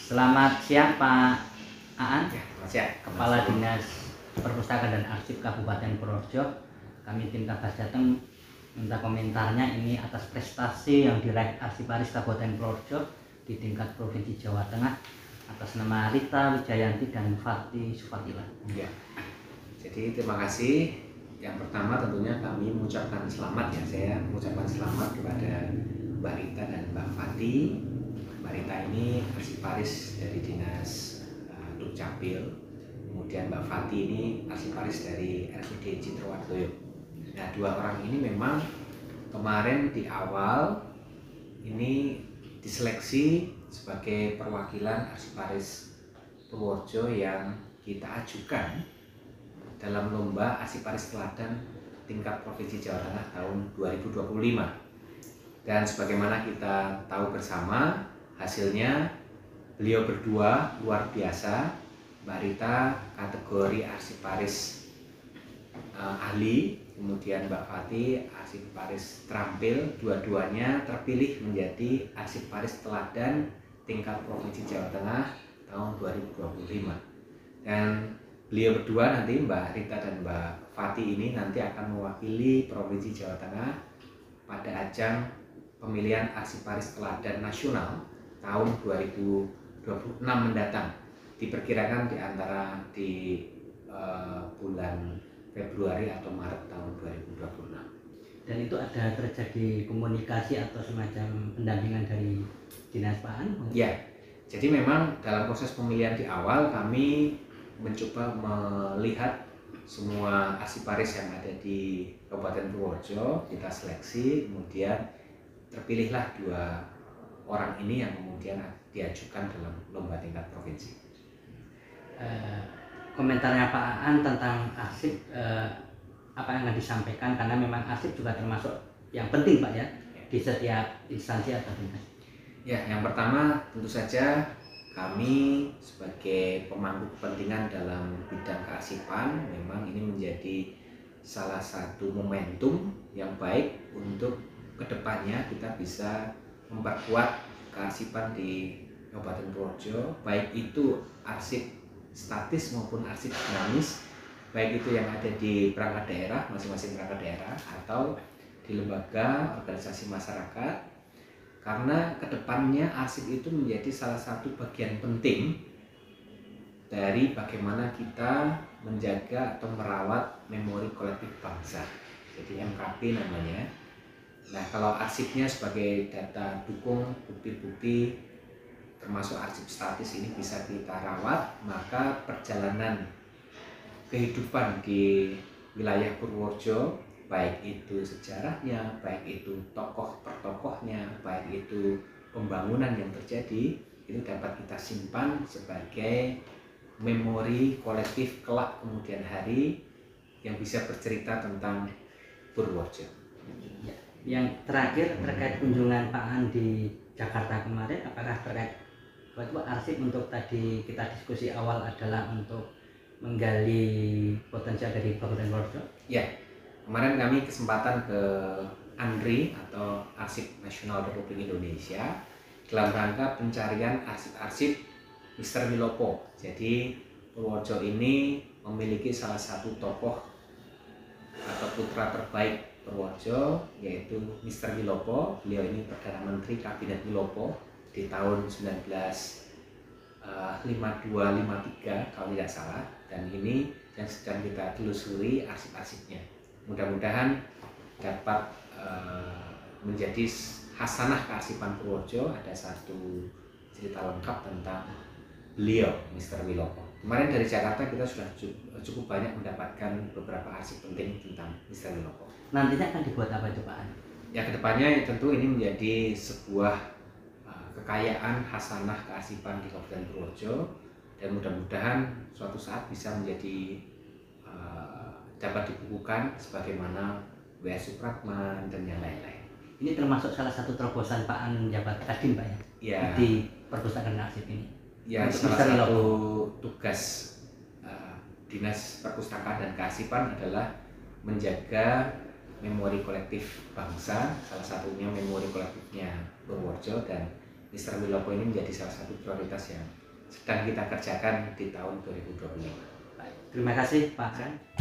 Selamat siang Pak Aan, Ya, selamat siang. Kepala Dinas Perpustakaan dan Arsip Kabupaten Purworejo. Kami tim Kabas Jateng minta komentarnya ini atas prestasi yang diraih Arsiparis Kabupaten Purworejo di tingkat Provinsi Jawa Tengah atas nama Rita Wijayanti dan Fati Sufatila. Ya, jadi terima kasih. Yang pertama tentunya kami mengucapkan selamat ya. Saya mengucapkan selamat kepada Mbak Rita dan Mbak Fati. Mbak Rita ini Arsiparis dari Dinas Dukcapil. Kemudian Mbak Fati ini Arsiparis dari RSUD Citrowardoyo. Nah, dua orang ini memang kemarin di awal ini diseleksi sebagai perwakilan Arsiparis Purworejo yang kita ajukan dalam lomba Arsiparis Teladan tingkat Provinsi Jawa Tengah tahun 2025. Dan sebagaimana kita tahu bersama, hasilnya beliau berdua luar biasa. Mbak Rita kategori Arsiparis ahli, kemudian Mbak Fati Arsiparis terampil. Dua-duanya terpilih menjadi Arsiparis Teladan tingkat Provinsi Jawa Tengah tahun 2025. Dan beliau berdua nanti, Mbak Rita dan Mbak Fati ini nanti akan mewakili Provinsi Jawa Tengah pada ajang pemilihan Arsiparis Teladan Nasional tahun 2026 mendatang. Diperkirakan di bulan Februari atau Maret tahun 2026. Dan itu ada terjadi komunikasi atau semacam pendampingan dari Dinas Pak Aan? Ya, jadi memang dalam proses pemilihan di awal kami mencoba melihat semua Arsiparis yang ada di Kabupaten Purworejo, kita seleksi, kemudian terpilihlah dua orang ini yang kemudian diajukan dalam lomba tingkat provinsi. Komentarnya Pak Aan tentang arsip, apa yang akan disampaikan, karena memang arsip juga termasuk yang penting Pak ya, di setiap instansi atau dinas. Ya, yang pertama tentu saja kami sebagai pemangku kepentingan dalam bidang kearsipan memang ini menjadi salah satu momentum yang baik untuk kedepannya kita bisa memperkuat kearsipan di Kabupaten Purworejo, baik itu arsip statis maupun arsip dinamis, baik itu yang ada di perangkat daerah, masing-masing perangkat daerah, atau di lembaga organisasi masyarakat. Karena kedepannya arsip itu menjadi salah satu bagian penting dari bagaimana kita menjaga atau merawat memori kolektif bangsa, jadi MKB namanya. Nah, kalau arsipnya sebagai data dukung bukti-bukti termasuk arsip statis ini bisa kita rawat, maka perjalanan kehidupan di wilayah Purworejo, baik itu sejarahnya, baik itu tokoh per tokohnya, baik itu pembangunan yang terjadi, itu dapat kita simpan sebagai memori kolektif kelak kemudian hari yang bisa bercerita tentang Purworejo. Yang terakhir terkait kunjungan Pak Aan di Jakarta kemarin, apakah terkait arsip untuk tadi kita diskusi awal adalah untuk menggali potensial dari Kabupaten Purworejo? Ya, kemarin kami kesempatan ke ANRI atau Arsip Nasional Republik Indonesia dalam rangka pencarian arsip-arsip Mr. Wilopo. Jadi Purworejo ini memiliki salah satu tokoh atau putra terbaik Purworejo, yaitu Mr. Wilopo. Beliau ini Perdana Menteri Kabinet Wilopo di tahun 1952-53 kalau tidak salah, dan ini yang sedang kita telusuri arsip-arsipnya. Mudah-mudahan dapat menjadi hasanah kearsipan Purworejo, ada satu cerita lengkap tentang beliau Mr. Wilopo. Kemarin dari Jakarta kita sudah cukup banyak mendapatkan beberapa arsip penting tentang Mr. Wilopo. Nantinya akan dibuat apa itu Pak Aan? Ya, kedepannya tentu ini menjadi sebuah kekayaan hasanah kearsipan di Kabupaten Purworejo, dan mudah-mudahan suatu saat bisa menjadi dapat dibukukan sebagaimana W.S. Supratman dan yang lain-lain. Ini termasuk salah satu terobosan Pak Aan menjabat Kadin Pak ya? Ya, di perpustakaan arsip ini. Ya, salah satu tugas Dinas Perpustakaan dan Kearsipan adalah menjaga memori kolektif bangsa, salah satunya memori kolektifnya Purworejo, dan Mr. Wilopo ini menjadi salah satu prioritas yang sedang kita kerjakan di tahun 2025. Baik, terima kasih Pak.